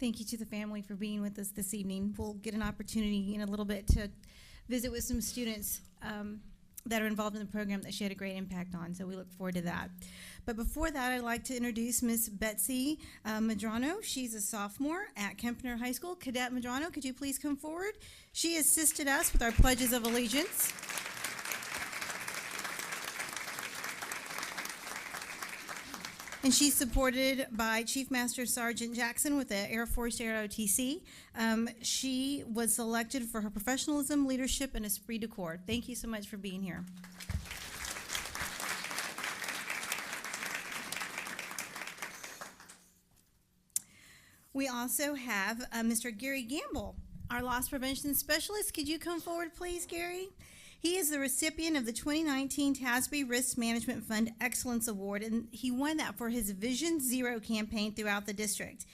Thank you to the family for being with us this evening. We'll get an opportunity in a little bit to visit with some students that are involved in the program that she had a great impact on, so we look forward to that. But before that, I'd like to introduce Miss Betsy Medrano. She's a sophomore at Kempner High School. Cadet Medrano, could you please come forward? She assisted us with our pledges of allegiance. And she's supported by Chief Master Sergeant Jackson with the Air Force ROTC. She was selected for her professionalism, leadership, and esprit de corps. Thank you so much for being here. We also have Mr. Gary Gamble, our loss prevention specialist. Could you come forward, please, Gary? He is the recipient of the 2019 TASB Risk Management Fund Excellence Award, and he won that for his Vision Zero campaign throughout the district.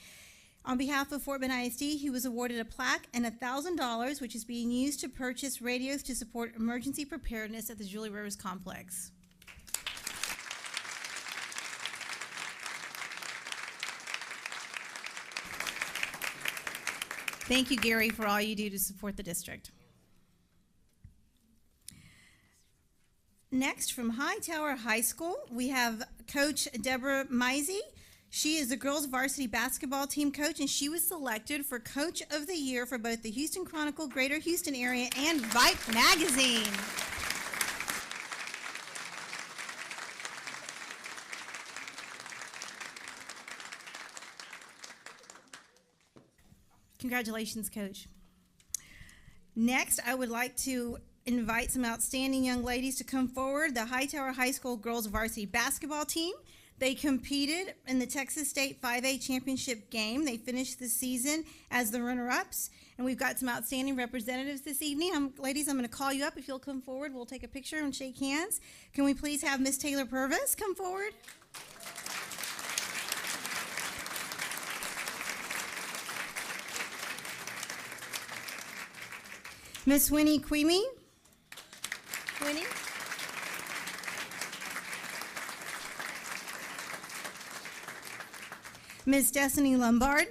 On behalf of Fort Bend ISD, he was awarded a plaque and $1,000, which is being used to purchase radios to support emergency preparedness at the Julie Rivers Complex. Thank you, Gary, for all you do to support the district. Next, from Hightower High School, we have Coach Deborah Mizey. She is the girls varsity basketball team coach, and she was selected for Coach of the Year for both the Houston Chronicle, Greater Houston Area, and Vibe Magazine. Congratulations, Coach. Next, I would like to invite some outstanding young ladies to come forward. The Hightower High School girls varsity basketball team. They competed in the Texas State 5A championship game. They finished the season as the runner-ups, and we've got some outstanding representatives this evening. Ladies, I'm going to call you up. If you'll come forward, we'll take a picture and shake hands. Can we please have Miss Taylor Purvis come forward? Miss Winnie Queemy. Winnie? Miss Destiny Lombard.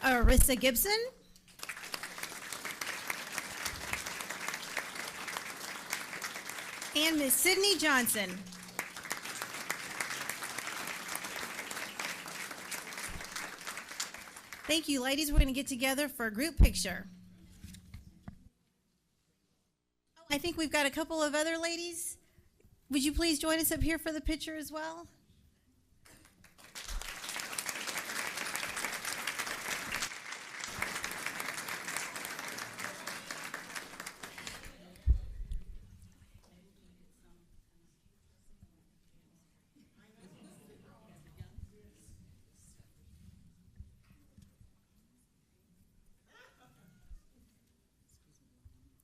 Arissa Gibson. And Miss Sydney Johnson. Thank you, ladies. We're going to get together for a group picture. I think we've got a couple of other ladies. Would you please join us up here for the picture as well?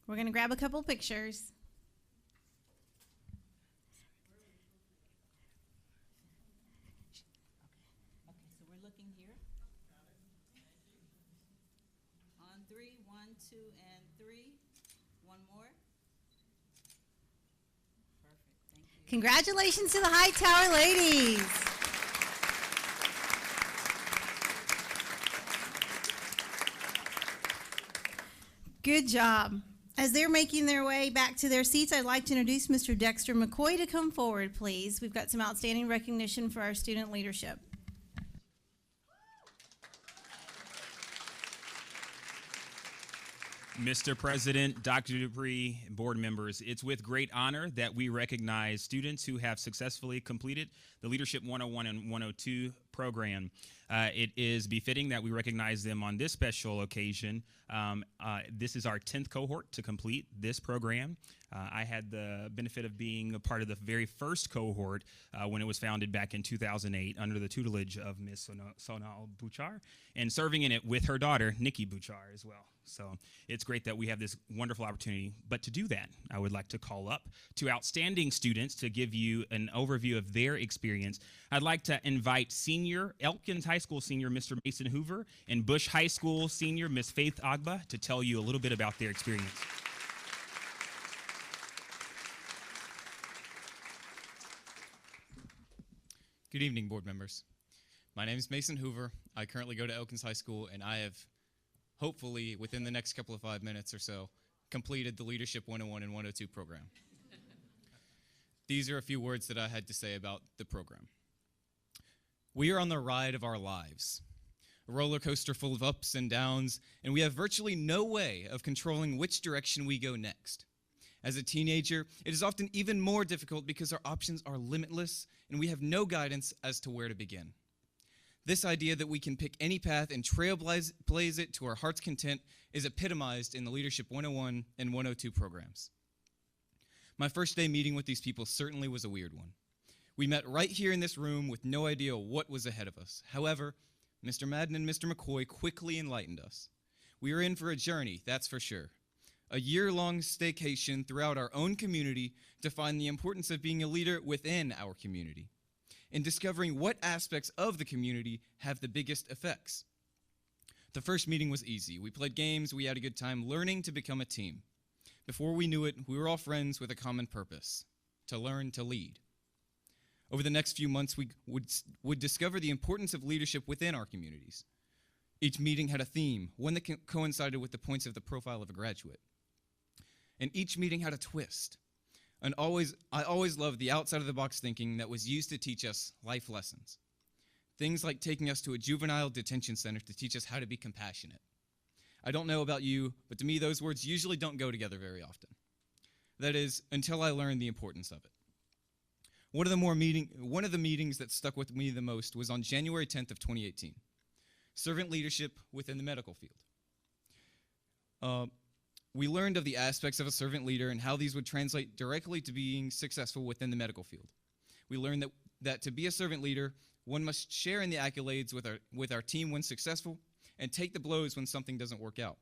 We're going to grab a couple pictures. Okay, so we're looking here. On 3, 1, 2, and 3. One more. Perfect, thank you. Congratulations to the Hightower ladies. Good job. As they're making their way back to their seats, I'd like to introduce Mr. Dexter McCoy to come forward, please. We've got some outstanding recognition for our student leadership. Mr. President, Dr. Dupree, board members, it's with great honor that we recognize students who have successfully completed the Leadership 101 and 102 program. It is befitting that we recognize them on this special occasion. This is our 10th cohort to complete this program. I had the benefit of being a part of the very first cohort when it was founded back in 2008 under the tutelage of Ms. Sonal Bouchard and serving in it with her daughter, Nikki Bouchard, as well. So it's great that we have this wonderful opportunity. But to do that, I would like to call up two outstanding students to give you an overview of their experience. I'd like to invite senior, Elkins High School senior, Mr. Mason Hoover, and Bush High School senior, Miss Faith Agba, to tell you a little bit about their experience. Good evening, board members. My name is Mason Hoover. I currently go to Elkins High School, and I have, hopefully, within the next couple of 5 minutes or so, completed the Leadership 101 and 102 program. These are a few words that I had to say about the program. We are on the ride of our lives, a roller coaster full of ups and downs, and we have virtually no way of controlling which direction we go next. As a teenager, it is often even more difficult because our options are limitless and we have no guidance as to where to begin. This idea that we can pick any path and trailblaze it to our heart's content is epitomized in the Leadership 101 and 102 programs. My first day meeting with these people certainly was a weird one. We met right here in this room with no idea what was ahead of us. However, Mr. Madden and Mr. McCoy quickly enlightened us. We were in for a journey, that's for sure. A year-long staycation throughout our own community to find the importance of being a leader within our community and discovering what aspects of the community have the biggest effects. The first meeting was easy. We played games, we had a good time learning to become a team. Before we knew it, we were all friends with a common purpose, to learn to lead. Over the next few months, we would discover the importance of leadership within our communities. Each meeting had a theme, one that coincided with the points of the profile of a graduate. And each meeting had a twist. And I always loved the outside-of-the-box thinking that was used to teach us life lessons. Things like taking us to a juvenile detention center to teach us how to be compassionate. I don't know about you, but to me those words usually don't go together very often. That is, until I learned the importance of it. One of the meetings that stuck with me the most was on January 10th of 2018. Servant leadership within the medical field. We learned of the aspects of a servant leader and how these would translate directly to being successful within the medical field. We learned that to be a servant leader, one must share in the accolades with our team when successful and take the blows when something doesn't work out.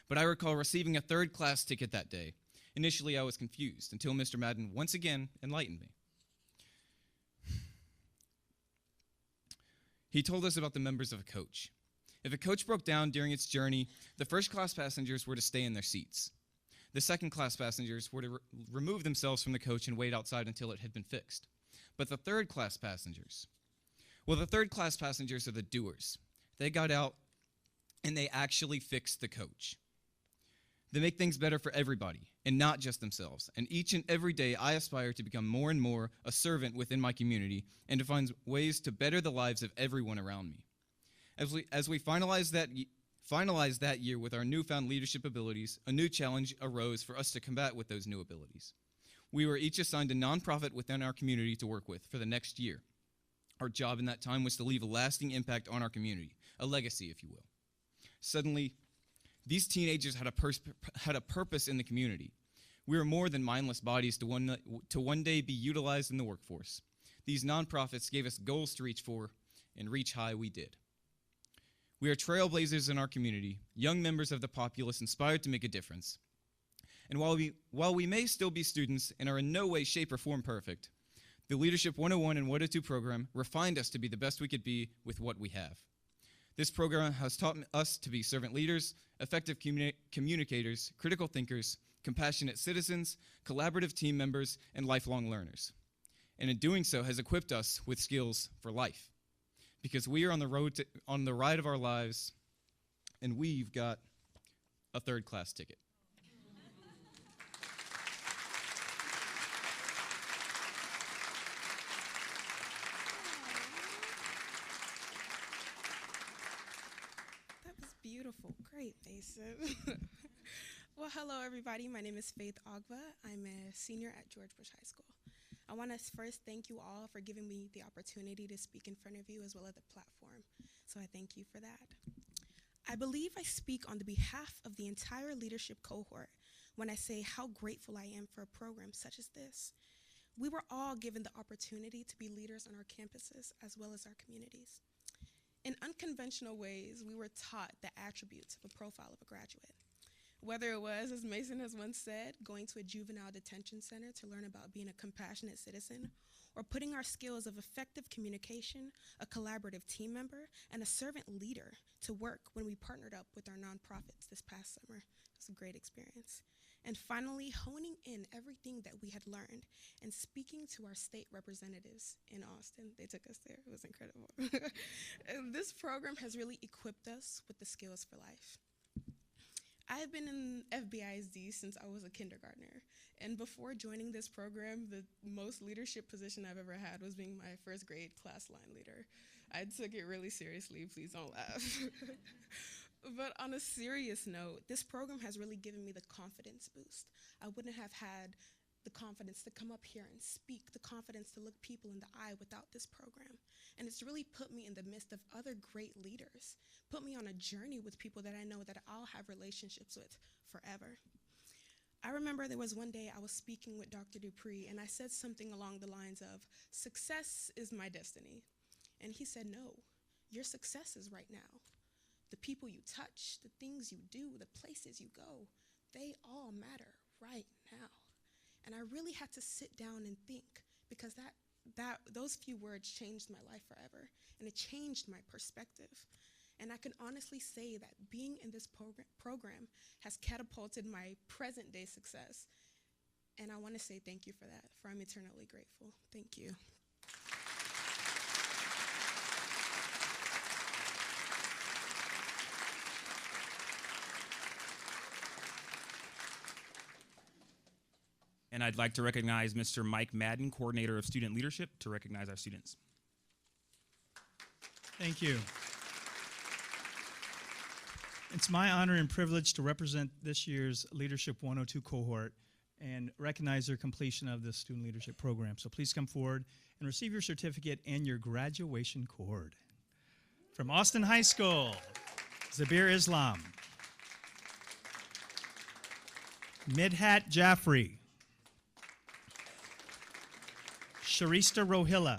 But I recall receiving a third-class ticket that day. Initially, I was confused until Mr. Madden once again enlightened me. He told us about the members of a coach. If a coach broke down during its journey, the first-class passengers were to stay in their seats. The second-class passengers were to remove themselves from the coach and wait outside until it had been fixed. But the third-class passengers, are the doers. They got out and they actually fixed the coach. They make things better for everybody and not just themselves. And each and every day I aspire to become more and more a servant within my community and to find ways to better the lives of everyone around me. As we finalize that year with our newfound leadership abilities, a new challenge arose for us to combat with those new abilities. We were each assigned a nonprofit within our community to work with for the next year. Our job in that time was to leave a lasting impact on our community, a legacy, if you will. Suddenly, these teenagers had a purpose in the community. We were more than mindless bodies to one day be utilized in the workforce. These nonprofits gave us goals to reach for, and reach high we did. We are trailblazers in our community, young members of the populace inspired to make a difference. And while we may still be students and are in no way, shape, or form perfect, the Leadership 101 and 102 program refined us to be the best we could be with what we have. This program has taught us to be servant leaders, effective communicators, critical thinkers, compassionate citizens, collaborative team members, and lifelong learners. And in doing so has equipped us with skills for life. Because we are on the ride of our lives, and we've got a third-class ticket. That was beautiful. Great, Mason. Well, hello, everybody. My name is Faith Ogba. I'm a senior at George Bush High School. I want to first thank you all for giving me the opportunity to speak in front of you as well as the platform. So I thank you for that. I believe I speak on the behalf of the entire leadership cohort when I say how grateful I am for a program such as this. We were all given the opportunity to be leaders on our campuses as well as our communities. In unconventional ways, we were taught the attributes of a profile of a graduate. Whether it was, as Mason has once said, going to a juvenile detention center to learn about being a compassionate citizen, or putting our skills of effective communication, a collaborative team member, and a servant leader to work when we partnered up with our nonprofits this past summer. It was a great experience. And finally, honing in everything that we had learned and speaking to our state representatives in Austin. They took us there. It was incredible. And this program has really equipped us with the skills for life. I have been in ISD since I was a kindergartner. And before joining this program, the most leadership position I've ever had was being my first grade class line leader. I took it really seriously. Please don't laugh. But on a serious note, this program has really given me the confidence boost. I wouldn't have had the confidence to come up here and speak, the confidence to look people in the eye without this program. And it's really put me in the midst of other great leaders, put me on a journey with people that I know that I'll have relationships with forever. I remember there was one day I was speaking with Dr. Dupree, and I said something along the lines of, "Success is my destiny." And he said, "No, your success is right now. The people you touch, the things you do, the places you go, they all matter right now." And I really had to sit down and think, because those few words changed my life forever, and it changed my perspective. And I can honestly say that being in this program has catapulted my present day success. And I want to say thank you for that, for I'm eternally grateful. Thank you. And I'd like to recognize Mr. Mike Madden, Coordinator of Student Leadership, to recognize our students. Thank you. It's my honor and privilege to represent this year's Leadership 102 cohort and recognize their completion of the Student Leadership Program. So please come forward and receive your certificate and your graduation cord. From Austin High School, Zabir Islam. Midhat Jaffrey. Sharista Rohilla.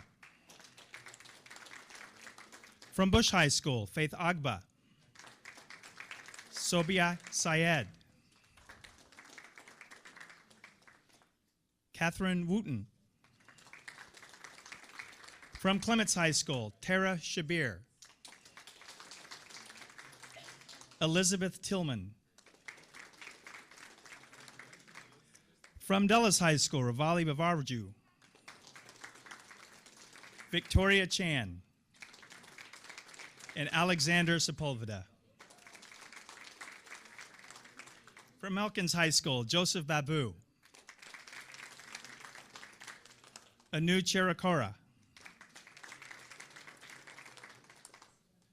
From Bush High School, Faith Agba. Sobia Syed. Catherine Wooten. From Clements High School, Tara Shabir. Elizabeth Tillman. From Dulles High School, Ravali Bavarju. Victoria Chan. And Alexander Sepulveda. From Elkins High School, Joseph Babu. Anu Cherakora.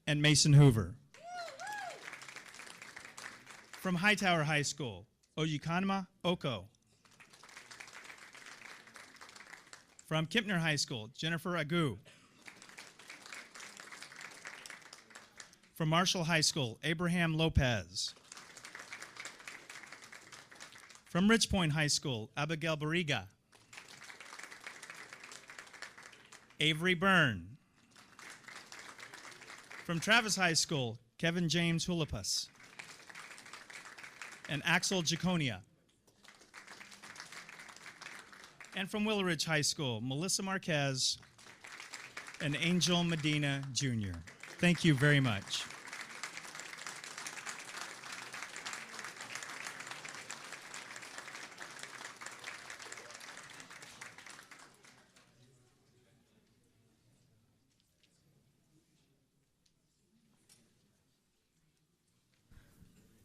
And Mason Hoover. From Hightower High School, Ojikanma Oko. From Kempner High School, Jennifer Agu. From Marshall High School, Abraham Lopez. From Rich Point High School, Abigail Barriga. Avery Byrne. From Travis High School, Kevin James Hulapus. And Axel Jaconia. And from Willow Ridge High School, Melissa Marquez and Angel Medina Jr. Thank you very much.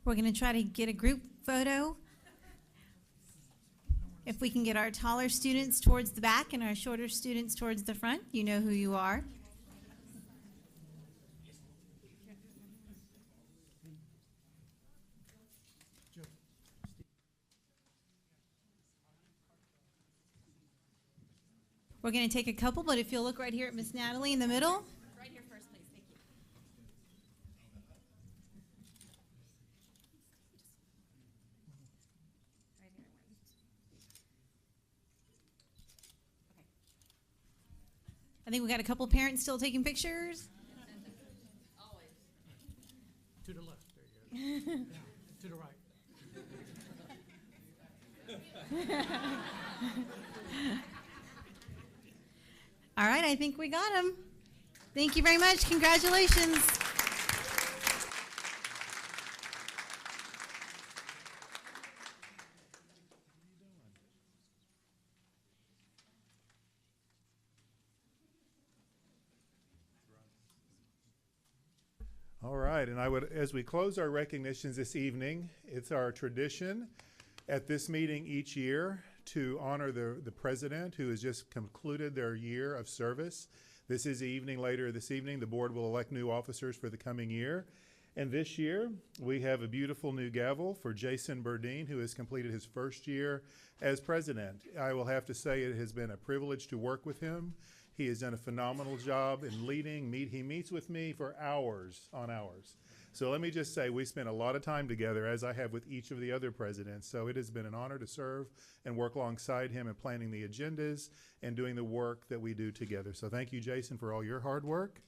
We're going to try to get a group photo. If we can get our taller students towards the back and our shorter students towards the front, you know who you are. We're going to take a couple, but if you'll look right here at Miss Natalie in the middle. Right here first, please. Thank you. Right here. I think we got a couple parents still taking pictures. Always. To the left, there you go. Yeah, to the right. All right, I think we got them. Thank you very much. Congratulations. All right, and I would, as we close our recognitions this evening, it's our tradition at this meeting each year to honor the president who has just concluded their year of service. This is the evening. Later this evening, the board will elect new officers for the coming year. And this year, we have a beautiful new gavel for Jason Burdine, who has completed his first year as president. I will have to say it has been a privilege to work with him. He has done a phenomenal job in leading. He meets with me for hours on hours. So let me just say, we spent a lot of time together, as I have with each of the other presidents. So it has been an honor to serve and work alongside him in planning the agendas and doing the work that we do together. So thank you, Jason, for all your hard work.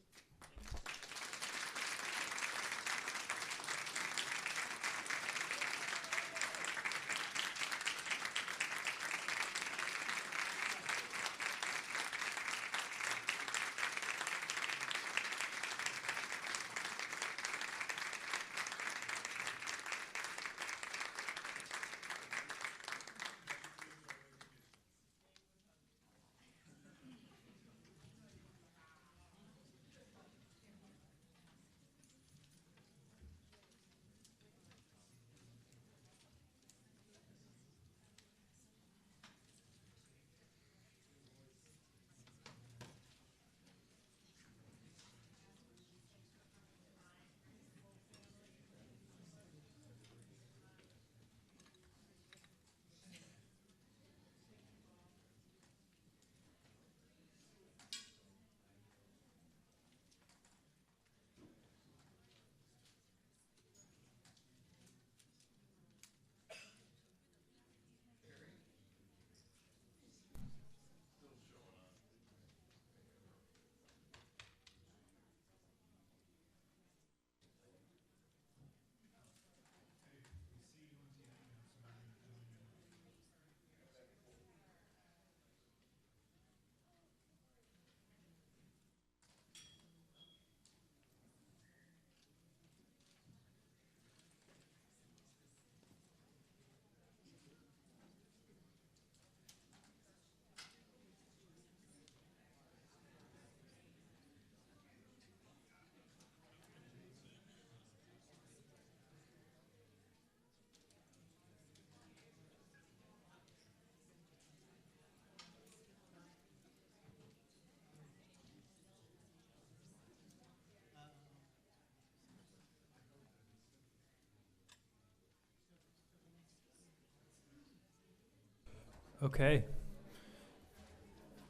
Okay.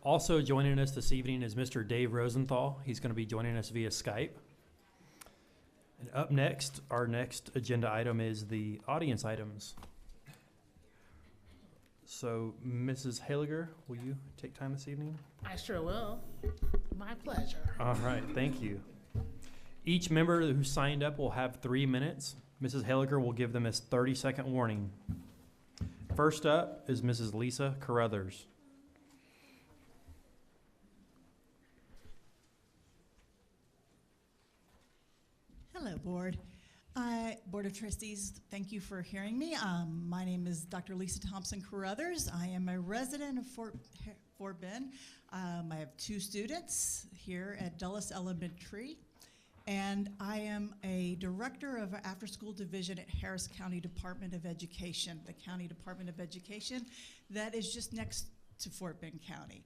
Also joining us this evening is Mr. Dave Rosenthal. He's going to be joining us via Skype. And up next, our next agenda item is the audience items. So, Mrs. Haliger, will you take time this evening? I sure will. My pleasure. All right, thank you. Each member who signed up will have 3 minutes. Mrs. Haliger will give them a 30-second warning. First up is Mrs. Lisa Carruthers. Hello, Board. Board of Trustees, thank you for hearing me. My name is Dr. Lisa Thompson Carruthers. I am a resident of Fort Bend. I have 2 students here at Dulles Elementary, and I am a director of our after-school division at Harris County Department of Education, the county department of education that is just next to Fort Bend County.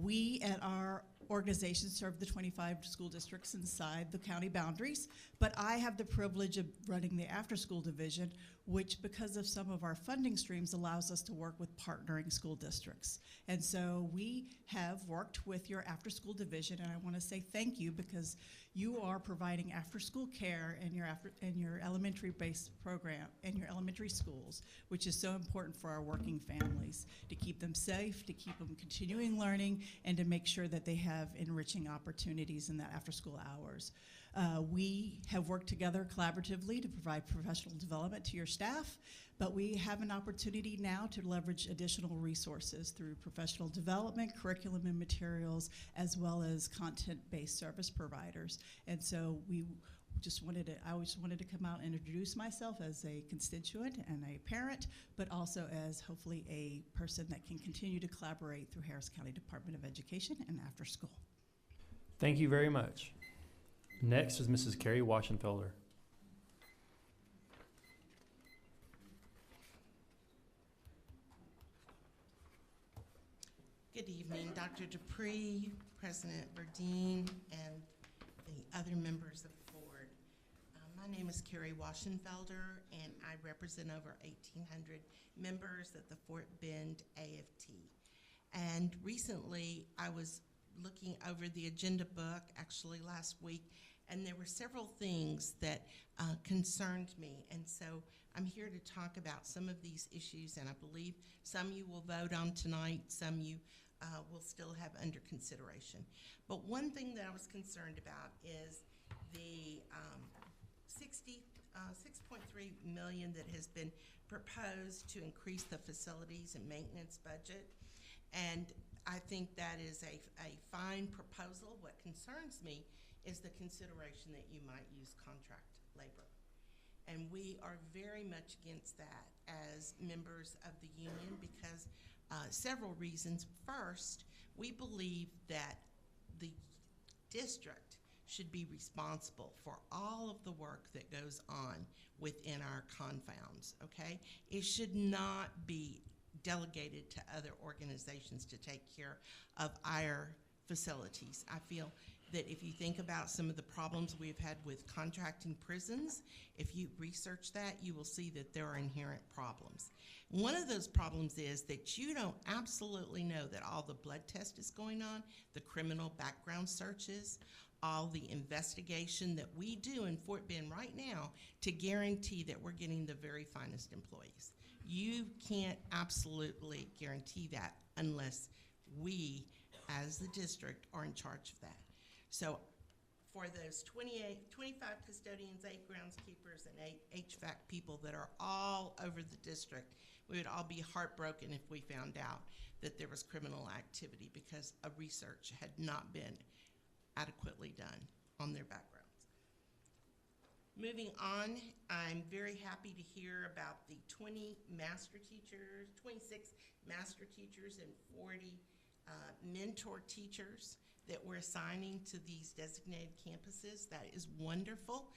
We at our organization serve the 25 school districts inside the county boundaries, but I have the privilege of running the after-school division, which, because of some of our funding streams, allows us to work with partnering school districts. And so we have worked with your after-school division, and I want to say thank you because you are providing after-school care in your elementary-based program in your elementary schools, which is so important for our working families, to keep them safe, to keep them continuing learning, and to make sure that they have enriching opportunities in that after-school hours. We have worked together collaboratively to provide professional development to your staff, but we have an opportunity now to leverage additional resources through professional development, curriculum and materials, as well as content-based service providers. And so I just wanted to come out and introduce myself as a constituent and a parent, but also as hopefully a person that can continue to collaborate through Harris County Department of Education and after school. Thank you very much. Next is Mrs. Carrie Waschenfelder. Good evening, Dr. Dupree, President Verdeen, and the other members of the board. My name is Carrie Waschenfelder, and I represent over 1,800 members at the Fort Bend AFT. And recently, I was looking over the agenda book, actually last week, and there were several things that concerned me. And so I'm here to talk about some of these issues, and I believe some you will vote on tonight, some you will still have under consideration. But one thing that I was concerned about is the 6.3 million that has been proposed to increase the facilities and maintenance budget. And I think that is a fine proposal. What concerns me is the consideration that you might use contract labor. And we are very much against that as members of the union because several reasons. First, we believe that the district should be responsible for all of the work that goes on within our confounds, okay? It should not be delegated to other organizations to take care of our facilities. I feel that if you think about some of the problems we've had with contracting prisons, if you research that, you will see that there are inherent problems. One of those problems is that you don't absolutely know that all the blood test is going on, the criminal background searches, all the investigation that we do in Fort Bend right now to guarantee that we're getting the very finest employees. You can't absolutely guarantee that unless we, as the district, are in charge of that. So for those 25 custodians, 8 groundskeepers, and 8 HVAC people that are all over the district, we would all be heartbroken if we found out that there was criminal activity because a research had not been adequately done on their backgrounds. Moving on, I'm very happy to hear about the 26 master teachers and 40 mentor teachers that we're assigning to these designated campuses. That is wonderful.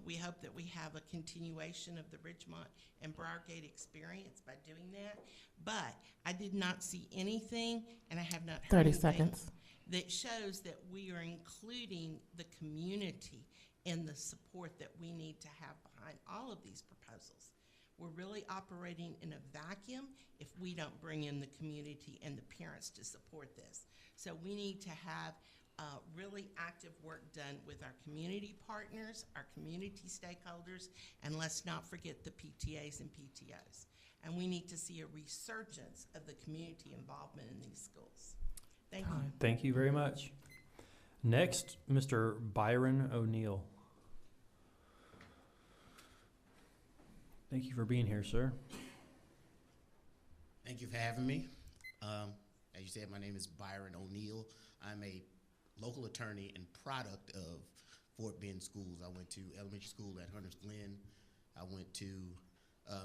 We hope that we have a continuation of the Ridgemont and Briargate experience by doing that. But I did not see anything, and I have not heard 30 anything seconds. that shows that we are including the community in the support that we need to have behind all of these proposals. We're really operating in a vacuum if we don't bring in the community and the parents to support this. So we need to have really active work done with our community partners, our community stakeholders, and let's not forget the PTAs and PTOs. And we need to see a resurgence of the community involvement in these schools. Thank you. Thank you very much. Next, Mr. Byron O'Neill. Thank you for being here, sir. Thank you for having me. As you said, my name is Byron O'Neill. I'm a local attorney and product of Fort Bend schools. I went to elementary school at Hunters Glen. I went to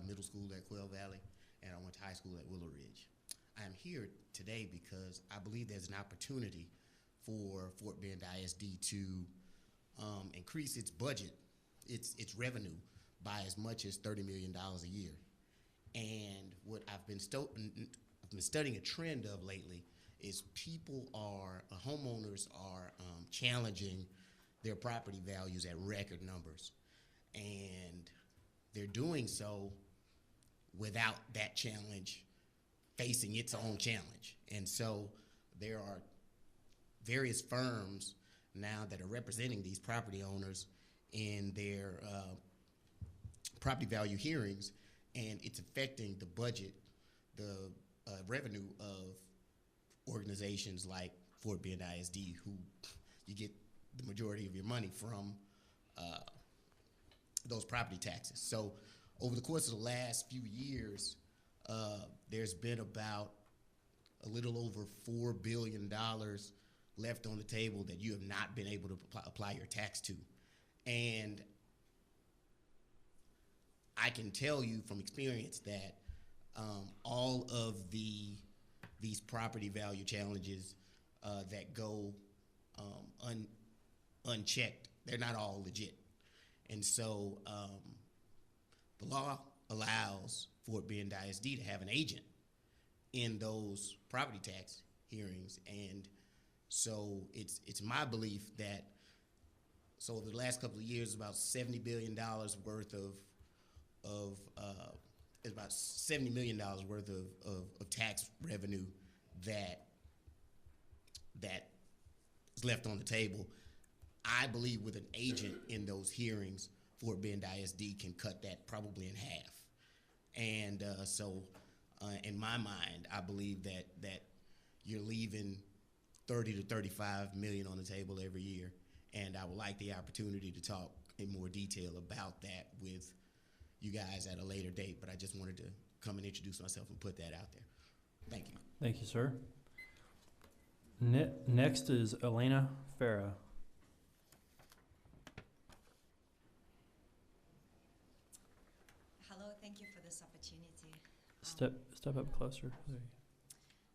middle school at Quail Valley, and I went to high school at Willow Ridge. I'm here today because I believe there's an opportunity for Fort Bend ISD to increase its budget, its revenue, by as much as $30 million a year. And what I've been studying a trend of lately is homeowners are challenging their property values at record numbers. And they're doing so without that challenge facing its own challenge. And so there are various firms now that are representing these property owners in their property value hearings, and it's affecting the budget, the revenue of organizations like Fort Bend ISD, who you get the majority of your money from those property taxes. So over the course of the last few years, there's been about a little over $4 billion left on the table that you have not been able to apply your tax to. And I can tell you from experience that all of these property value challenges that go unchecked they're not all legit. And so the law allows Fort Bend ISD to have an agent in those property tax hearings. And so it's my belief that, so over the last couple of years, about $70 billion worth of it's about $70 million worth of tax revenue that is left on the table. I believe with an agent in those hearings, Fort Bend ISD can cut that probably in half. And so in my mind, I believe that you're leaving 30 to 35 million on the table every year. And I would like the opportunity to talk in more detail about that with you guys at a later date, but I just wanted to come and introduce myself and put that out there. Thank you. Thank you, sir. Next is Elena Farah. Hello, thank you for this opportunity. Step up closer. There you go.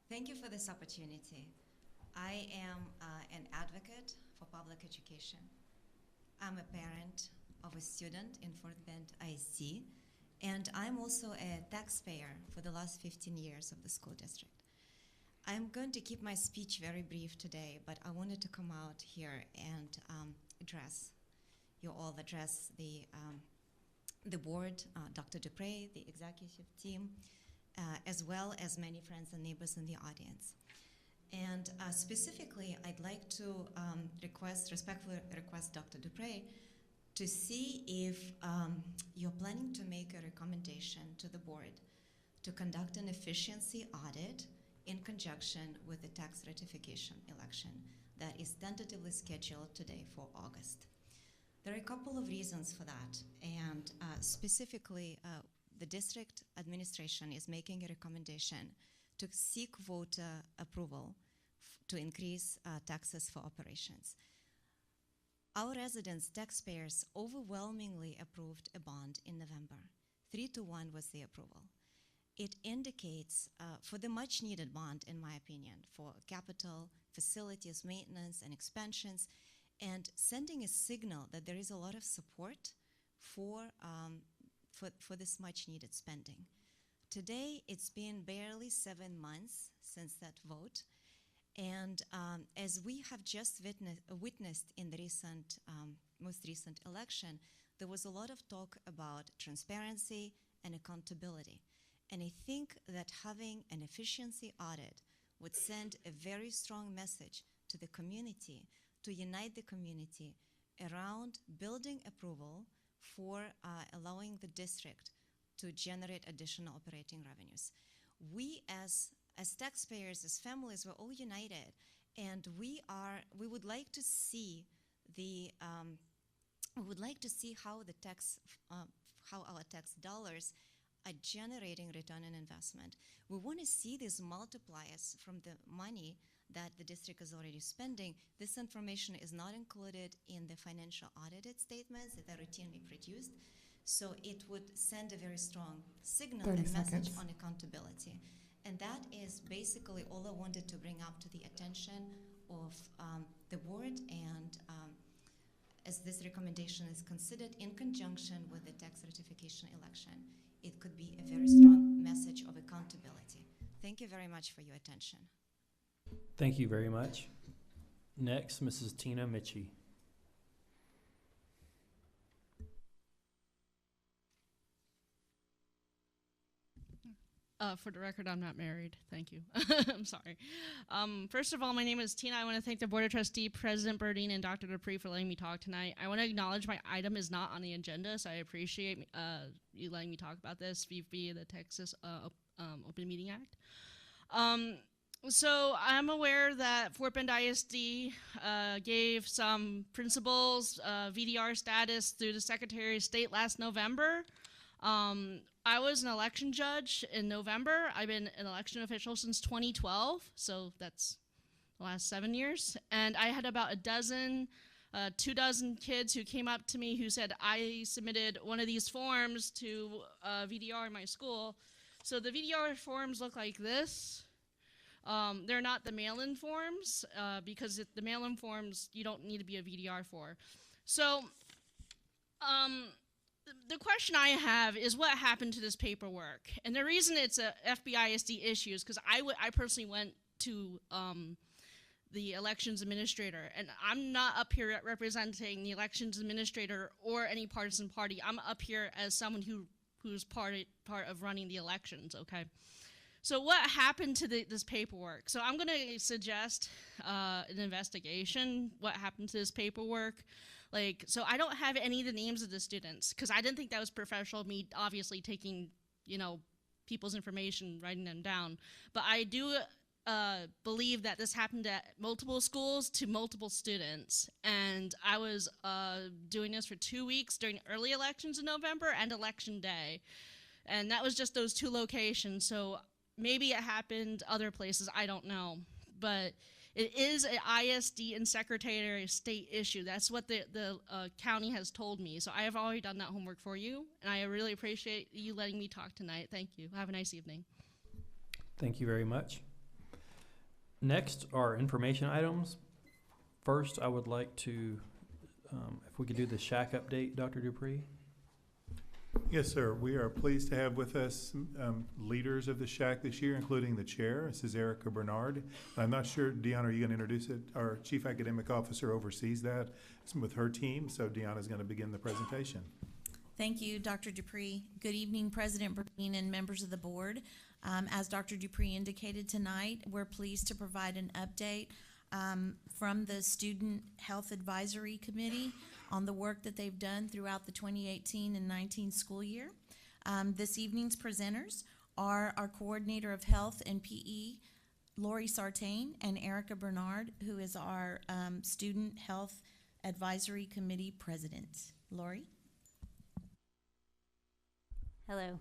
Thank you for this opportunity. I am an advocate for public education. I'm a parent of a student in Fort Bend ISD, and I'm also a taxpayer for the last 15 years of the school district. I'm going to keep my speech very brief today, but I wanted to come out here and address the board, Dr. Dupre, the executive team, as well as many friends and neighbors in the audience. And specifically, I'd like to respectfully request Dr. Dupre to see if you're planning to make a recommendation to the board to conduct an efficiency audit in conjunction with the tax ratification election that is tentatively scheduled today for August. There are a couple of reasons for that, and specifically, the district administration is making a recommendation to seek voter approval to increase taxes for operations. Our residents, taxpayers, overwhelmingly approved a bond in November. 3-1 was the approval. It indicates, for the much needed bond, in my opinion, for capital, facilities, maintenance, and expansions, and sending a signal that there is a lot of support for this much needed spending. Today, it's been barely 7 months since that vote, and as we have just witnessed in the most recent election, there was a lot of talk about transparency and accountability. And I think that having an efficiency audit would send a very strong message to the community, to unite the community around building approval for allowing the district to generate additional operating revenues. We as taxpayers, as families, we're all united, and we would like to see how our tax dollars are generating return on investment. We want to see these multipliers from the money that the district is already spending. This information is not included in the financial audited statements that are routinely produced, so it would send a very strong signal and message on accountability. And that is basically all I wanted to bring up to the attention of the board, and as this recommendation is considered in conjunction with the tax ratification election, it could be a very strong message of accountability. Thank you very much for your attention. Thank you very much. Next, Mrs. Tina Mitchie. For the record, I'm not married. Thank you. I'm sorry. First of all, my name is Tina. I want to thank the Board of Trustee, President Burdine, and Dr. Dupree for letting me talk tonight. I want to acknowledge my item is not on the agenda, so I appreciate you letting me talk about this via the Texas Open Meeting Act. So I'm aware that Fort Bend ISD gave some principals VDR status through the Secretary of State last November. I was an election judge in November. I've been an election official since 2012, so that's the last 7 years. And I had about 2 dozen kids who came up to me who said, I submitted one of these forms to VDR in my school. So the VDR forms look like this. They're not the mail-in forms because the mail-in forms you don't need to be a VDR for. So, the question I have is what happened to this paperwork? And the reason it's a FBISD issue is because I personally went to the elections administrator, and I'm not up here representing the elections administrator or any partisan party. I'm up here as someone who's part of running the elections, okay? So what happened to this paperwork? So I'm going to suggest an investigation. What happened to this paperwork? So I don't have any of the names of the students because I didn't think that was professional of me, obviously taking, people's information, writing them down. But I do believe that this happened at multiple schools to multiple students. And I was doing this for 2 weeks during early elections in November and election day. And that was just those 2 locations. So maybe it happened other places, I don't know. But it is an ISD and Secretary of State issue. That's what the county has told me. So I have already done that homework for you, and I really appreciate you letting me talk tonight. Thank you. Have a nice evening. Thank you very much. Next are information items. First, I would like to, if we could do the SHAC update, Dr. Dupree. Yes, sir. We are pleased to have with us leaders of the SHAC this year, including the chair. This is Erica Bernard. I'm not sure, Deanna, are you going to introduce it? Our chief academic officer oversees that with her team, so Deanna is going to begin the presentation. Thank you, Dr. Dupree. Good evening, President Burdine and members of the board. As Dr. Dupree indicated tonight, we're pleased to provide an update from the Student Health Advisory Committee on the work that they've done throughout the 2018 and 19 school year. This evening's presenters are our Coordinator of Health and PE, Lori Sartain, and Erica Bernard, who is our Student Health Advisory Committee President. Lori? Hello.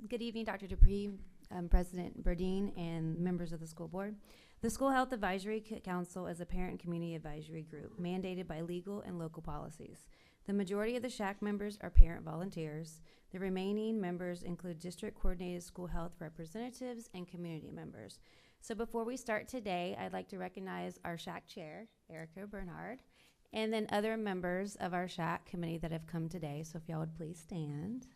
Good evening, Dr. Dupree, President Burdine, and members of the school board. The School Health Advisory Council is a parent and community advisory group mandated by legal and local policies. The majority of the SHAC members are parent volunteers. The remaining members include district coordinated school health representatives and community members. So before we start today, I'd like to recognize our SHAC chair, Erica Bernard, and then other members of our SHAC committee that have come today. So if y'all would please stand.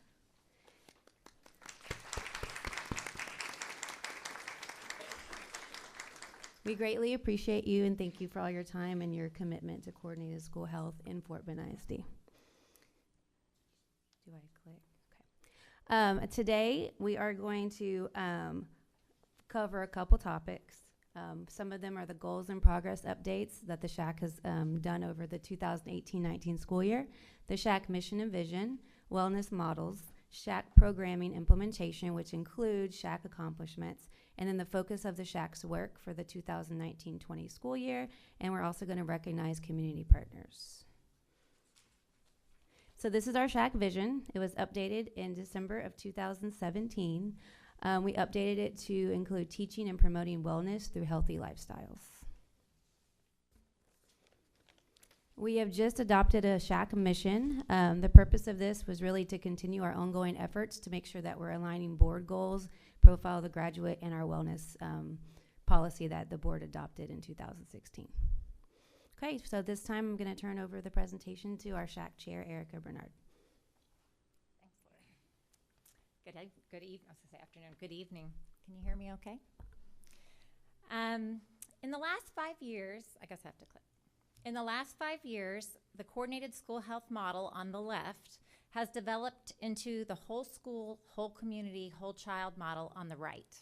We greatly appreciate you and thank you for all your time and your commitment to coordinated school health in Fort Bend ISD. Do I click? Okay. Today we are going to cover a couple topics. Some of them are the goals and progress updates that the SHAC has done over the 2018-19 school year, the SHAC mission and vision, wellness models, SHAC programming implementation, which includes SHAC accomplishments, and then the focus of the SHAC's work for the 2019-20 school year, and we're also going to recognize community partners. So this is our SHAC vision. It was updated in December of 2017. We updated it to include teaching and promoting wellness through healthy lifestyles. We have just adopted a SHAC mission. The purpose of this was really to continue our ongoing efforts to make sure that we're aligning board goals, profile of the graduate, and our wellness policy that the board adopted in 2016. Okay, so this time I'm going to turn over the presentation to our SHAC chair, Erica Bernard. Thanks, Lori. Good evening. I was going to say afternoon. Good evening. Can you hear me okay? In the last 5 years, I guess I have to click. In the last 5 years, the coordinated school health model on the left has developed into the whole school, whole community, whole child model on the right.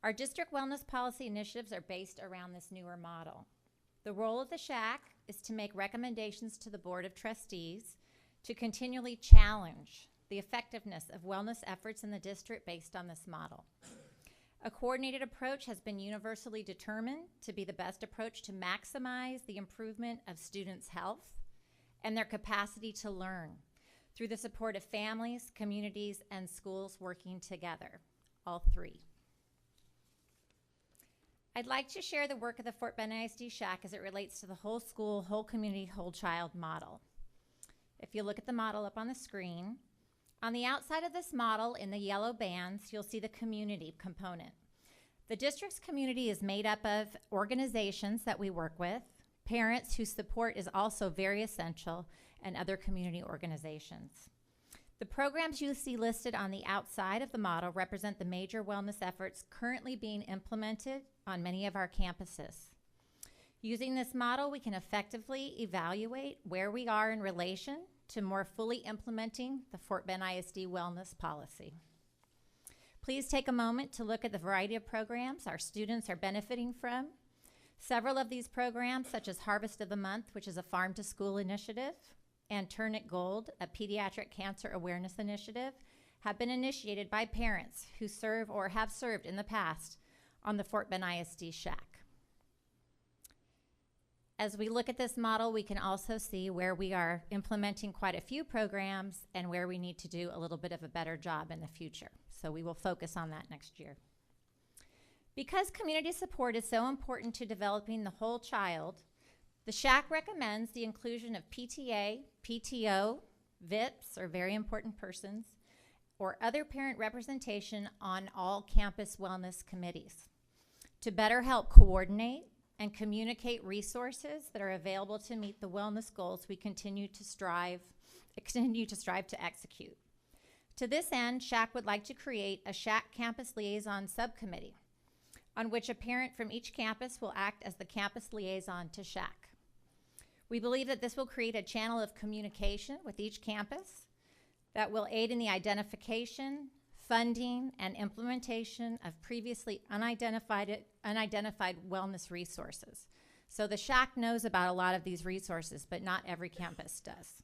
Our district wellness policy initiatives are based around this newer model. The role of the SHAC is to make recommendations to the Board of Trustees to continually challenge the effectiveness of wellness efforts in the district based on this model. A coordinated approach has been universally determined to be the best approach to maximize the improvement of students' health and their capacity to learn through the support of families, communities, and schools working together, all three. I'd like to share the work of the Fort Bend ISD SHAC as it relates to the whole school, whole community, whole child model. If you look at the model up on the screen, on the outside of this model in the yellow bands, you'll see the community component. The district's community is made up of organizations that we work with, parents whose support is also very essential, and other community organizations. The programs you see listed on the outside of the model represent the major wellness efforts currently being implemented on many of our campuses. Using this model, we can effectively evaluate where we are in relation to more fully implementing the Fort Bend ISD wellness policy. Please take a moment to look at the variety of programs our students are benefiting from. Several of these programs, such as Harvest of the Month, which is a farm-to-school initiative, and Turn It Gold, a pediatric cancer awareness initiative, have been initiated by parents who serve or have served in the past on the Fort Bend ISD SHAC. As we look at this model, we can also see where we are implementing quite a few programs and where we need to do a little bit of a better job in the future. So we will focus on that next year. Because community support is so important to developing the whole child, the SHAC recommends the inclusion of PTA, PTO, VIPs, or very important persons, or other parent representation on all campus wellness committees to better help coordinate and communicate resources that are available to meet the wellness goals we continue to strive to execute. To this end, SHAC would like to create a SHAC Campus Liaison Subcommittee, on which a parent from each campus will act as the campus liaison to SHAC. We believe that this will create a channel of communication with each campus that will aid in the identification, funding, and implementation of previously unidentified wellness resources. So the SHAC knows about a lot of these resources, but not every campus does.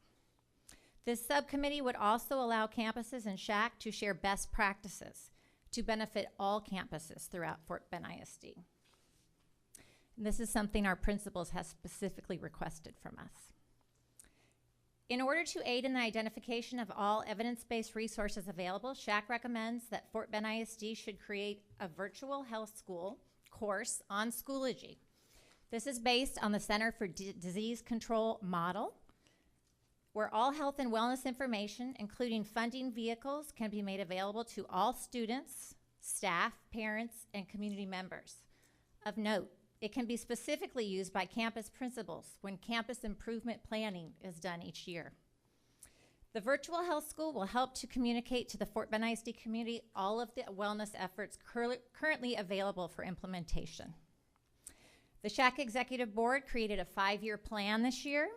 This subcommittee would also allow campuses and SHAC to share best practices to benefit all campuses throughout Fort Bend ISD. And this is something our principals have specifically requested from us. In order to aid in the identification of all evidence-based resources available, SHAC recommends that Fort Bend ISD should create a virtual health school course on Schoology. This is based on the Center for Disease Control model, where all health and wellness information, including funding vehicles, can be made available to all students, staff, parents, and community members. Of note, it can be specifically used by campus principals when campus improvement planning is done each year. The virtual health school will help to communicate to the Fort Bend ISD community all of the wellness efforts currently available for implementation. The SHAC Executive Board created a 5-year plan this year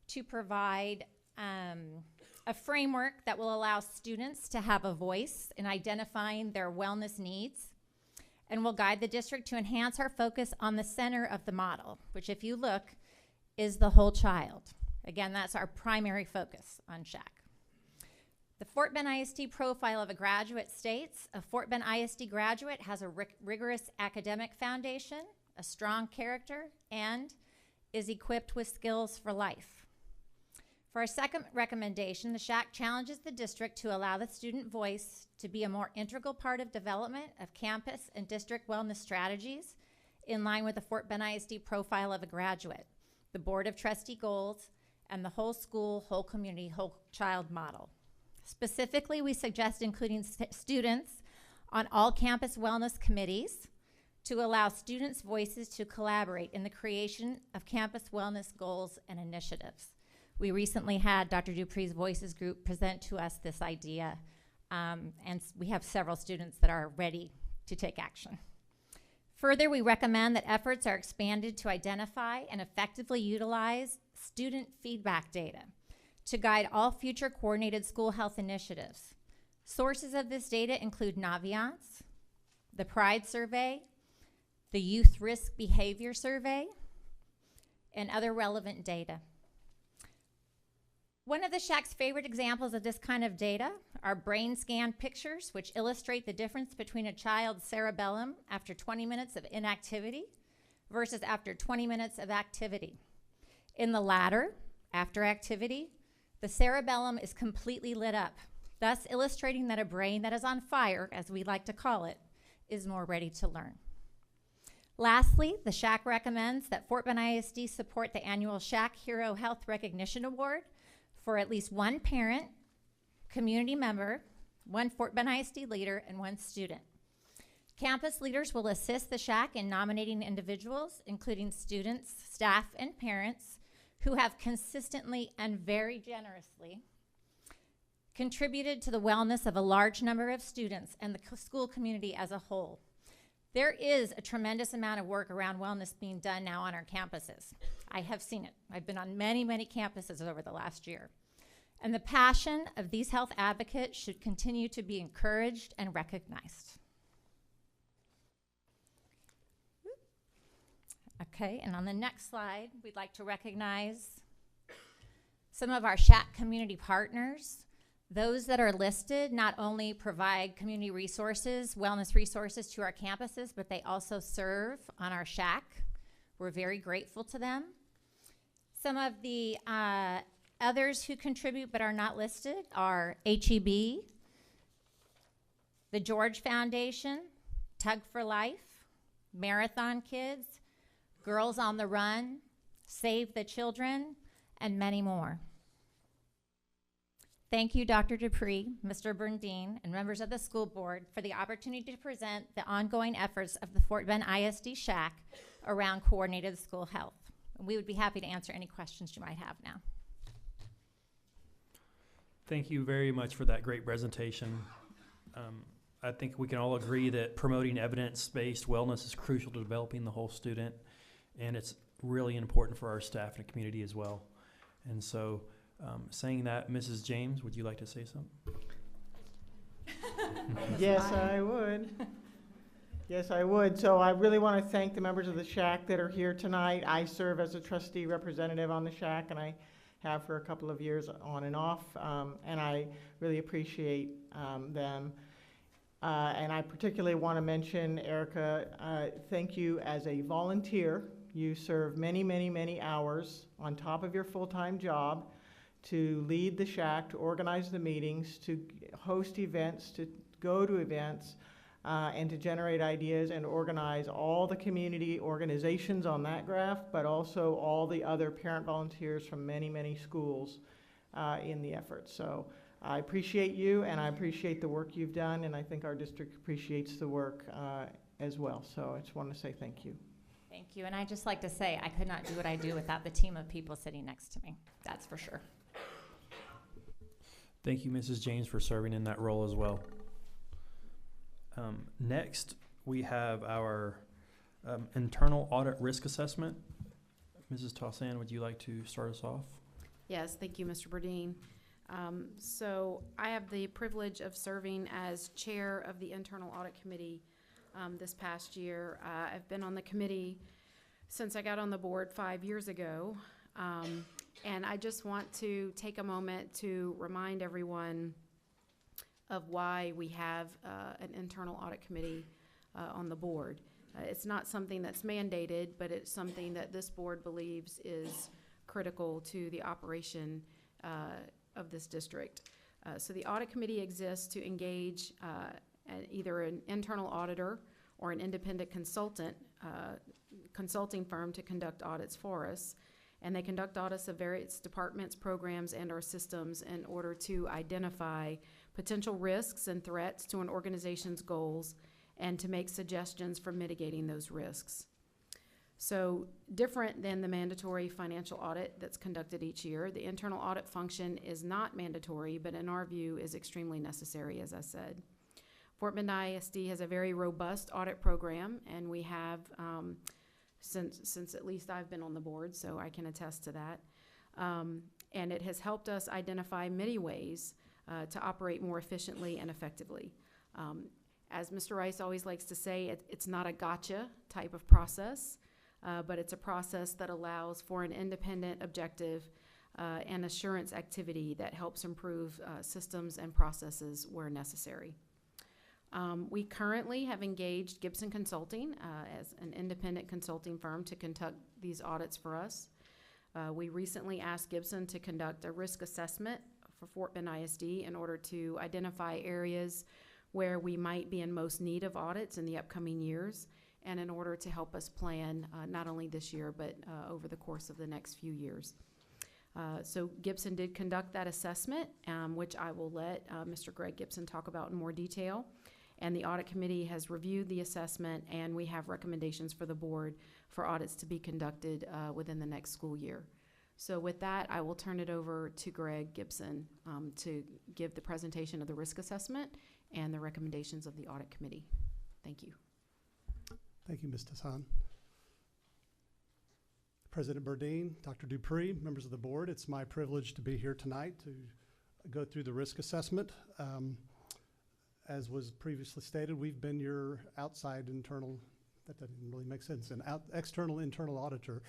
to provide a framework that will allow students to have a voice in identifying their wellness needs, and will guide the district to enhance our focus on the center of the model, which, if you look, is the whole child. Again, that's our primary focus on SHAC. The Fort Bend ISD profile of a graduate states, a Fort Bend ISD graduate has a rigorous academic foundation, a strong character, and is equipped with skills for life. For our second recommendation, the SHAC challenges the district to allow the student voice to be a more integral part of development of campus and district wellness strategies in line with the Fort Bend ISD profile of a graduate, the Board of Trustee goals, and the whole school, whole community, whole child model. Specifically, we suggest including students on all campus wellness committees to allow students' voices to collaborate in the creation of campus wellness goals and initiatives. We recently had Dr. Dupree's Voices group present to us this idea, and we have several students that are ready to take action. Further, we recommend that efforts are expanded to identify and effectively utilize student feedback data to guide all future coordinated school health initiatives. Sources of this data include Naviance, the Pride Survey, the Youth Risk Behavior Survey, and other relevant data. One of the SHAC's favorite examples of this kind of data are brain scan pictures, which illustrate the difference between a child's cerebellum after 20 minutes of inactivity versus after 20 minutes of activity. In the latter, after activity, the cerebellum is completely lit up, thus illustrating that a brain that is on fire, as we like to call it, is more ready to learn. Lastly, the SHAC recommends that Fort Bend ISD support the annual SHAC Hero Health Recognition Award for at least one parent, community member, one Fort Bend ISD leader, and one student. Campus leaders will assist the SHAC in nominating individuals, including students, staff, and parents, who have consistently and very generously contributed to the wellness of a large number of students and the school community as a whole. There is a tremendous amount of work around wellness being done now on our campuses. I have seen it. I've been on many, many campuses over the last year. And the passion of these health advocates should continue to be encouraged and recognized. Okay, and on the next slide, we'd like to recognize some of our SHAC community partners. Those that are listed not only provide community resources, wellness resources to our campuses, but they also serve on our SHAC. We're very grateful to them. Some of the others who contribute but are not listed are HEB, the George Foundation, Tug for Life, Marathon Kids, Girls on the Run, Save the Children, and many more. Thank you, Dr. Dupree, Mr. Burdine, and members of the school board for the opportunity to present the ongoing efforts of the Fort Bend ISD SHAC around coordinated school health. We would be happy to answer any questions you might have now. Thank you very much for that great presentation. I think we can all agree that promoting evidence-based wellness is crucial to developing the whole student, and it's really important for our staff and community as well. And so, saying that, Mrs. James, would you like to say something? Yes, I would. Yes, I would. So I really want to thank the members of the SHAC that are here tonight. I serve as a trustee representative on the SHAC, and I have for a couple of years on and off, and I really appreciate them. And I particularly want to mention, Erica, thank you as a volunteer. You serve many, many, many hours on top of your full-time job to lead the SHAC, to organize the meetings, to host events, to go to events, and to generate ideas and organize all the community organizations on that graph, but also all the other parent volunteers from many, many schools in the effort. So I appreciate you, and I appreciate the work you've done, and I think our district appreciates the work as well. So I just want to say thank you. Thank you, and I'd just like to say I could not do what I do without the team of people sitting next to me. That's for sure. Thank you, Mrs. James, for serving in that role as well. Next, we have our internal audit risk assessment. Mrs. Tossan, would you like to start us off? Yes, thank you, Mr. Burdine. So I have the privilege of serving as chair of the Internal Audit Committee this past year. I've been on the committee since I got on the board 5 years ago. And I just want to take a moment to remind everyone of why we have an internal audit committee on the board. It's not something that's mandated, but it's something that this board believes is critical to the operation of this district. So the audit committee exists to engage either an internal auditor or an independent consulting firm to conduct audits for us. And they conduct audits of various departments, programs, and our systems in order to identify potential risks and threats to an organization's goals and to make suggestions for mitigating those risks. So different than the mandatory financial audit that's conducted each year, the internal audit function is not mandatory, but in our view is extremely necessary, as I said. Fort Bend ISD has a very robust audit program, and we have since at least I've been on the board, so I can attest to that. And it has helped us identify many ways to operate more efficiently and effectively. As Mr. Rice always likes to say, it's not a gotcha type of process, but it's a process that allows for an independent, objective, and assurance activity that helps improve systems and processes where necessary. We currently have engaged Gibson Consulting as an independent consulting firm to conduct these audits for us. We recently asked Gibson to conduct a risk assessment for Fort Bend ISD in order to identify areas where we might be in most need of audits in the upcoming years, and in order to help us plan not only this year, but over the course of the next few years. So Gibson did conduct that assessment, which I will let Mr. Greg Gibson talk about in more detail. And the audit committee has reviewed the assessment, and we have recommendations for the board for audits to be conducted within the next school year. So with that, I will turn it over to Greg Gibson to give the presentation of the risk assessment and the recommendations of the audit committee. Thank you. Thank you, Ms. Tassan. President Burdine, Dr. Dupree, members of the board, it's my privilege to be here tonight to go through the risk assessment. As was previously stated, we've been your outside internal, that doesn't really make sense, an external internal auditor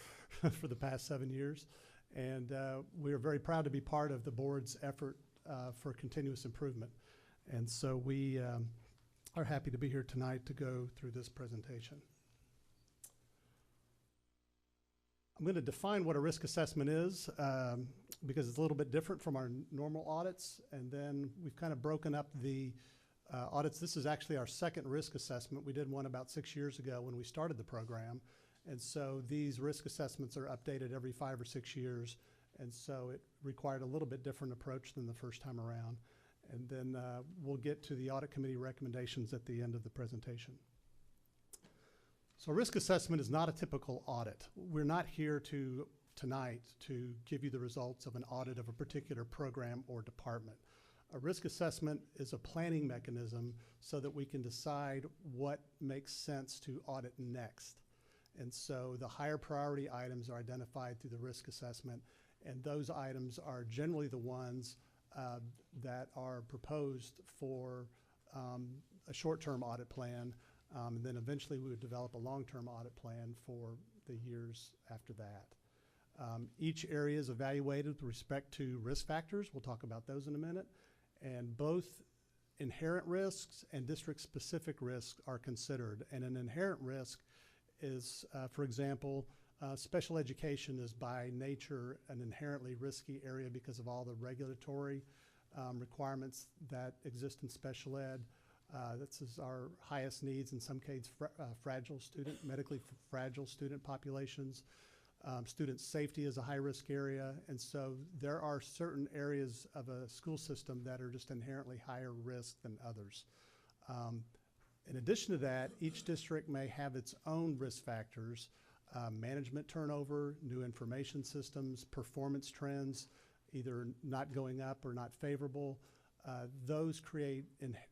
for the past 7 years. And we are very proud to be part of the board's effort for continuous improvement. And so we are happy to be here tonight to go through this presentation. I'm going to define what a risk assessment is because it's a little bit different from our normal audits. And then we've kind of broken up the audits. This is actually our second risk assessment. We did one about 6 years ago when we started the program. And so these risk assessments are updated every 5 or 6 years. And so it required a little bit different approach than the first time around. And then we'll get to the audit committee recommendations at the end of the presentation. So risk assessment is not a typical audit. We're not here tonight to give you the results of an audit of a particular program or department. A risk assessment is a planning mechanism so that we can decide what makes sense to audit next. And so the higher priority items are identified through the risk assessment, and those items are generally the ones that are proposed for a short-term audit plan, and then eventually we would develop a long-term audit plan for the years after that. Each area is evaluated with respect to risk factors. We'll talk about those in a minute. And both inherent risks and district-specific risks are considered. And an inherent risk is, for example, special education is by nature an inherently risky area because of all the regulatory requirements that exist in special ed. This is our highest needs, in some cases, fragile student, medically fragile student populations. Student safety is a high-risk area, and so there are certain areas of a school system that are just inherently higher risk than others. In addition to that, each district may have its own risk factors, management turnover, new information systems, performance trends, either not going up or not favorable. Those create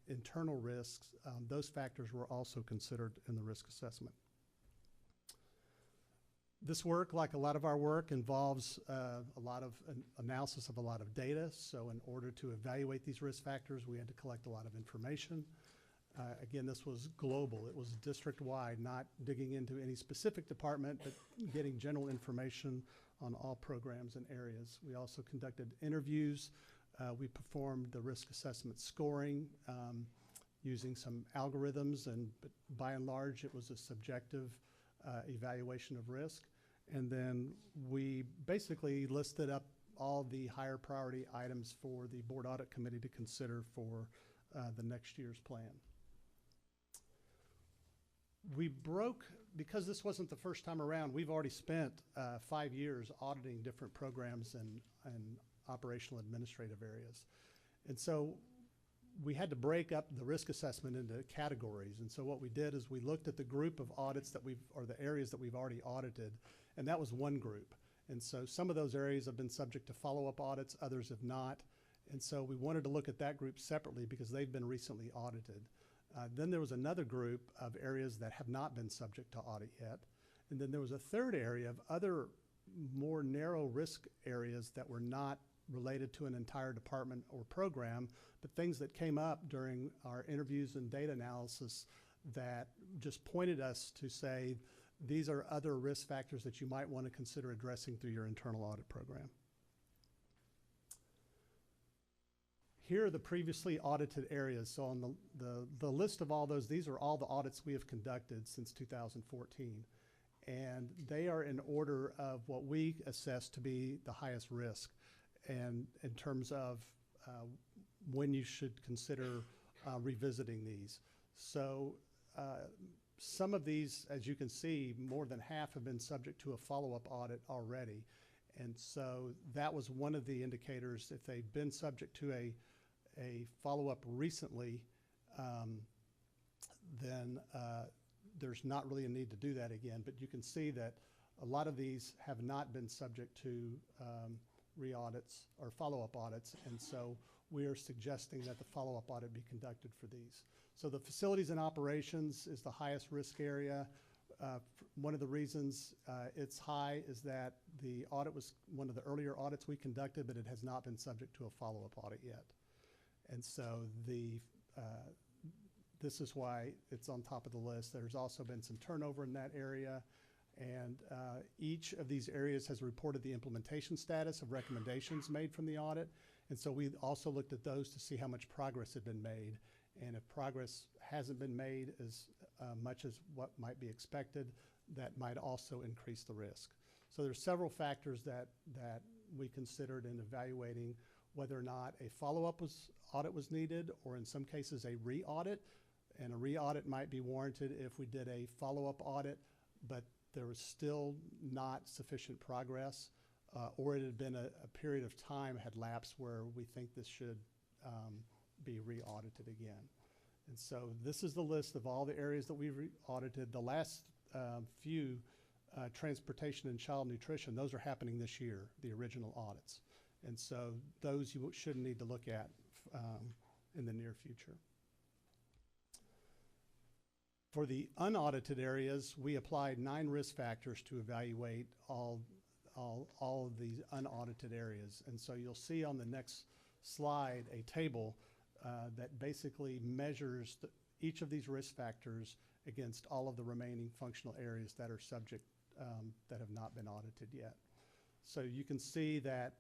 internal risks. Those factors were also considered in the risk assessment. This work, like a lot of our work, involves a lot of analysis of a lot of data. So in order to evaluate these risk factors, we had to collect a lot of information. Again, this was global. It was district-wide, not digging into any specific department, but getting general information on all programs and areas. We also conducted interviews. We performed the risk assessment scoring using some algorithms, but by and large, it was a subjective evaluation of risk. And then we basically listed up all the higher priority items for the board audit committee to consider for the next year's plan. We broke, because this wasn't the first time around, we've already spent 5 years auditing different programs and operational administrative areas. And so we had to break up the risk assessment into categories. And so what we did is we looked at the group of audits that or the areas that we've already audited, and that was one group. And so some of those areas have been subject to follow-up audits, others have not. And so we wanted to look at that group separately because they've been recently audited. Then there was another group of areas that have not been subject to audit yet. And then there was a third area of other more narrow risk areas that were not related to an entire department or program, but things that came up during our interviews and data analysis that just pointed us to say, these are other risk factors that you might want to consider addressing through your internal audit program. Here are the previously audited areas. So on the list of all those, these are all the audits we have conducted since 2014. And they are in order of what we assess to be the highest risk, and in terms of when you should consider revisiting these. So some of these, as you can see, more than half have been subject to a follow-up audit already. And so that was one of the indicators. If they've been subject to a follow-up recently, then there's not really a need to do that again. But you can see that a lot of these have not been subject to re-audits or follow-up audits, and so we are suggesting that the follow-up audit be conducted for these. So the facilities and operations is the highest risk area. One of the reasons it's high is that the audit was one of the earlier audits we conducted, but it has not been subject to a follow-up audit yet. And so this is why it's on top of the list. There's also been some turnover in that area, and each of these areas has reported the implementation status of recommendations made from the audit. And so we also looked at those to see how much progress had been made. And if progress hasn't been made as much as what might be expected, that might also increase the risk. So there's several factors that we considered in evaluating whether or not a follow-up audit was needed, or in some cases a re-audit. And a re-audit might be warranted if we did a follow-up audit, but there was still not sufficient progress, or it had been a period of time had lapsed where we think this should be re-audited again. And so this is the list of all the areas that we've audited. The last few, transportation and child nutrition, those are happening this year, the original audits. And so those you shouldn't need to look at in the near future. For the unaudited areas, we applied 9 risk factors to evaluate all of these unaudited areas. And so you'll see on the next slide a table that basically measures each of these risk factors against all of the remaining functional areas that are subject, that have not been audited yet. So you can see that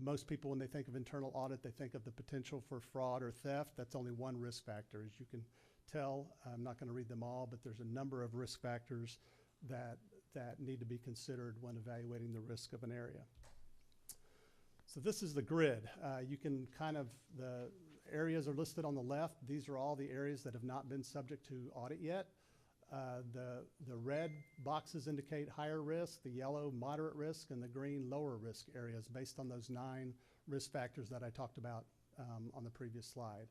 most people, when they think of internal audit, they think of the potential for fraud or theft. That's only one risk factor. As you can tell, I'm not going to read them all, but there's a number of risk factors that need to be considered when evaluating the risk of an area. So this is the grid. You can the areas are listed on the left. These are all the areas that have not been subject to audit yet. The red boxes indicate higher risk, the yellow moderate risk, and the green lower risk areas based on those 9 risk factors that I talked about on the previous slide.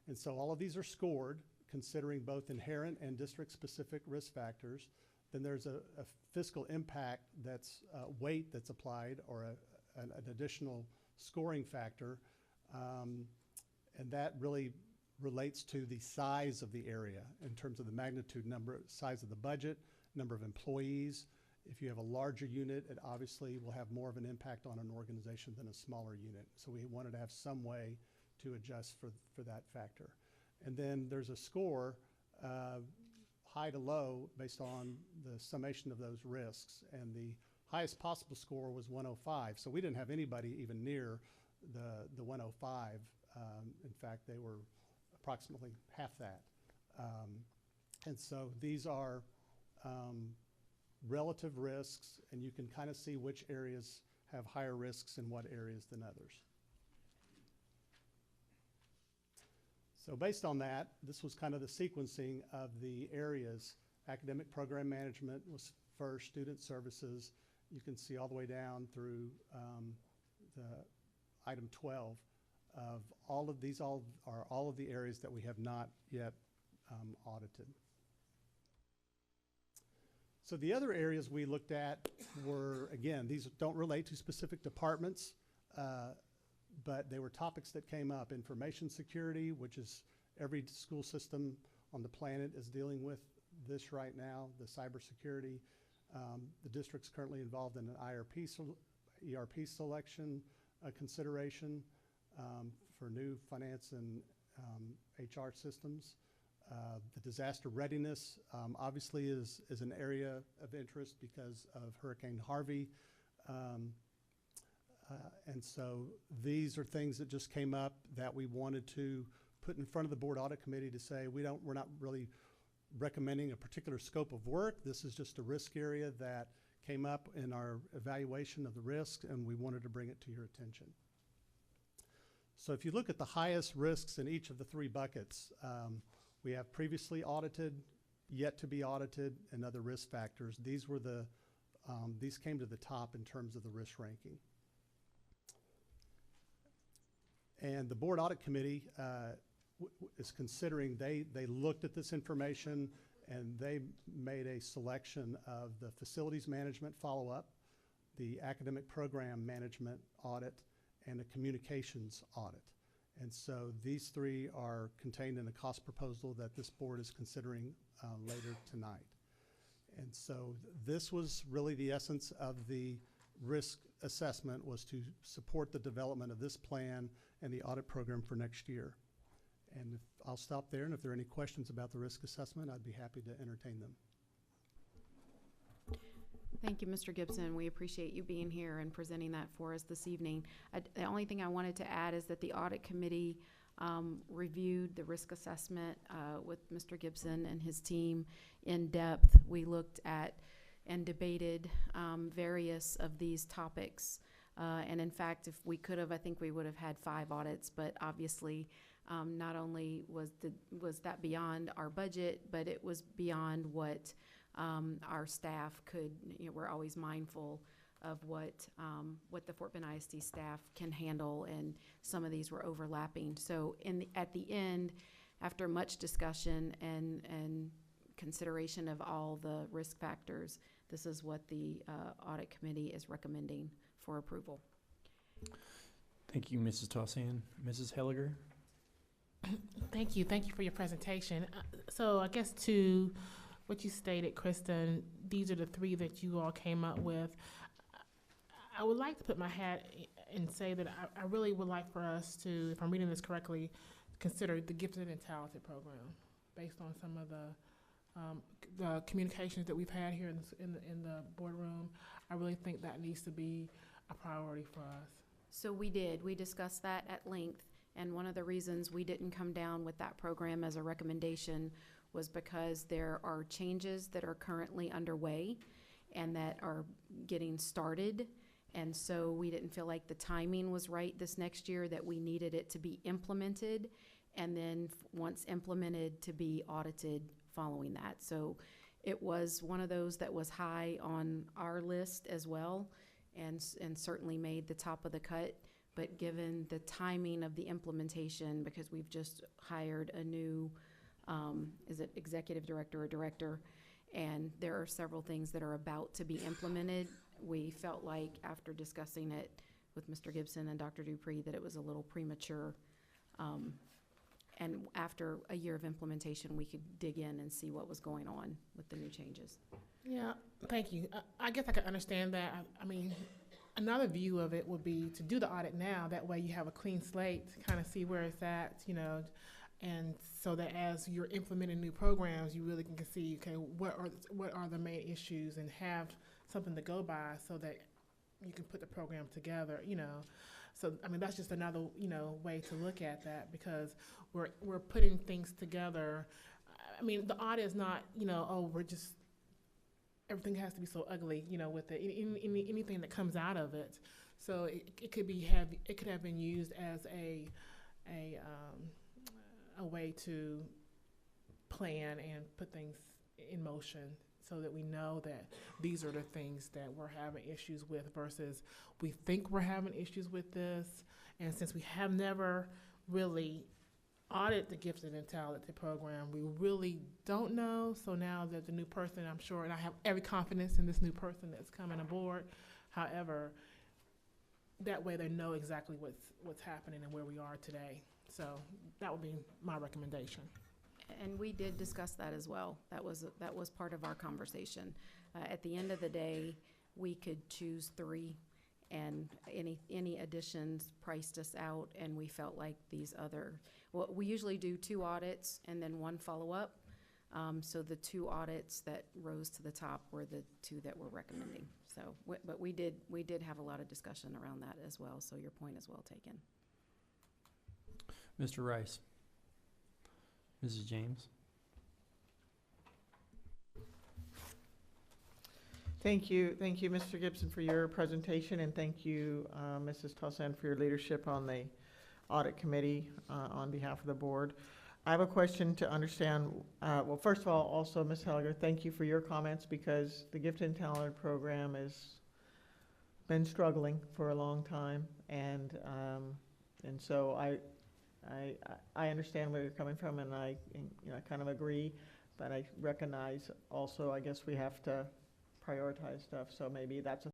And so all of these are scored, considering both inherent and district-specific risk factors. Then there's a fiscal impact that's weight that's applied, or an additional scoring factor, and that really relates to the size of the area in terms of the magnitude, size of the budget, number of employees. If you have a larger unit, it obviously will have more of an impact on an organization than a smaller unit. So we wanted to have some way to adjust for that factor. And then there's a score, high to low, based on the summation of those risks. And the highest possible score was 105. So we didn't have anybody even near the 105. In fact, they were approximately half that. And so these are relative risks, and you can kind of see which areas have higher risks and what areas than others. So based on that, this was kind of the sequencing of the areas. Academic program management was first, student services. You can see all the way down through the item 12 of all of these, all of the areas that we have not yet audited. So the other areas we looked at were, again, these don't relate to specific departments, but they were topics that came up. Information security, which is every school system on the planet is dealing with this right now, the cybersecurity. The district's currently involved in an ERP selection consideration for new finance and HR systems. The disaster readiness obviously is an area of interest because of Hurricane Harvey. And so these are things that just came up that we wanted to put in front of the board audit committee to say we're not really recommending a particular scope of work. This is just a risk area that came up in our evaluation of the risk, and we wanted to bring it to your attention. So if you look at the highest risks in each of the 3 buckets, we have previously audited, yet to be audited, and other risk factors. These were these came to the top in terms of the risk ranking. And the board audit committee is considering, they looked at this information and they made a selection of the facilities management follow-up, the academic program management audit, and a communications audit. And so these three are contained in a cost proposal that this board is considering later tonight. And so this was really the essence of the risk assessment, was to support the development of this plan and the audit program for next year. And I'll stop there, and if there are any questions about the risk assessment, I'd be happy to entertain them. Thank you, Mr. Gibson. We appreciate you being here and presenting that for us this evening. The only thing I wanted to add is that the audit committee reviewed the risk assessment with Mr. Gibson and his team in depth. We looked at and debated various of these topics. And in fact, if we could have, I think we would have had 5 audits, but obviously not only was that beyond our budget, but it was beyond what our staff could, we're always mindful of what the Fort Bend ISD staff can handle, and some of these were overlapping. So at the end, after much discussion and consideration of all the risk factors, this is what the audit committee is recommending for approval. Thank you, Mrs. Tossan. Mrs. Helliger? Thank you for your presentation. So I guess to what you stated, Kristen, these are the 3 that you all came up with. I would like to put my hat and say that I really would like for us to, if I'm reading this correctly, consider the Gifted and Talented program based on some of the communications that we've had here in the boardroom. I really think that needs to be a priority for us. So we discussed that at length, and one of the reasons we didn't come down with that program as a recommendation was because there are changes that are currently underway and that are getting started. And so we didn't feel like the timing was right this next year, that we needed it to be implemented, and then once implemented, to be audited following that. So it was one of those that was high on our list as well, and certainly made the top of the cut. But given the timing of the implementation, because we've just hired a new, is it executive director or director, and there are several things that are about to be implemented, we felt like after discussing it with Mr. Gibson and Dr. Dupree that it was a little premature. And after a year of implementation, we could dig in and see what was going on with the new changes. Yeah, thank you. I guess I can understand that. I mean, another view of it would be to do the audit now. That way you have a clean slate to kind of see where it's at, and so that as you're implementing new programs, you really can see, okay, what are the main issues, and have something to go by so that you can put the program together, So, I mean, that's just another, way to look at that, because we're putting things together. I mean, the audit is not, everything has to be so ugly, with it, anything that comes out of it. So it could have been used as a way to plan and put things in motion, so that we know that these are the things that we're having issues with, versus we think we're having issues with this. And since we have never really audited the Gifted and Talented program, we really don't know. So now that the new person, I'm sure, and I have every confidence in this new person that's coming aboard, however, that way they know exactly what's happening and where we are today. So that would be my recommendation. And we did discuss that as well. That was part of our conversation. At the end of the day, we could choose 3, and any additions priced us out, and we felt like these other, well, we usually do 2 audits and then 1 follow-up. So the 2 audits that rose to the top were the 2 that we're recommending. So, but we did have a lot of discussion around that as well. So your point is well taken. Mr. Rice. Mrs. James. Thank you, Mr. Gibson, for your presentation, and thank you, Mrs. Tossan, for your leadership on the audit committee on behalf of the board. I have a question to understand. Well, first of all, also, Ms. Helliger, thank you for your comments, because the Gifted and Talented program has been struggling for a long time, and so I understand where you're coming from, and I kind of agree, but I recognize also, I guess we have to prioritize stuff, so maybe that's a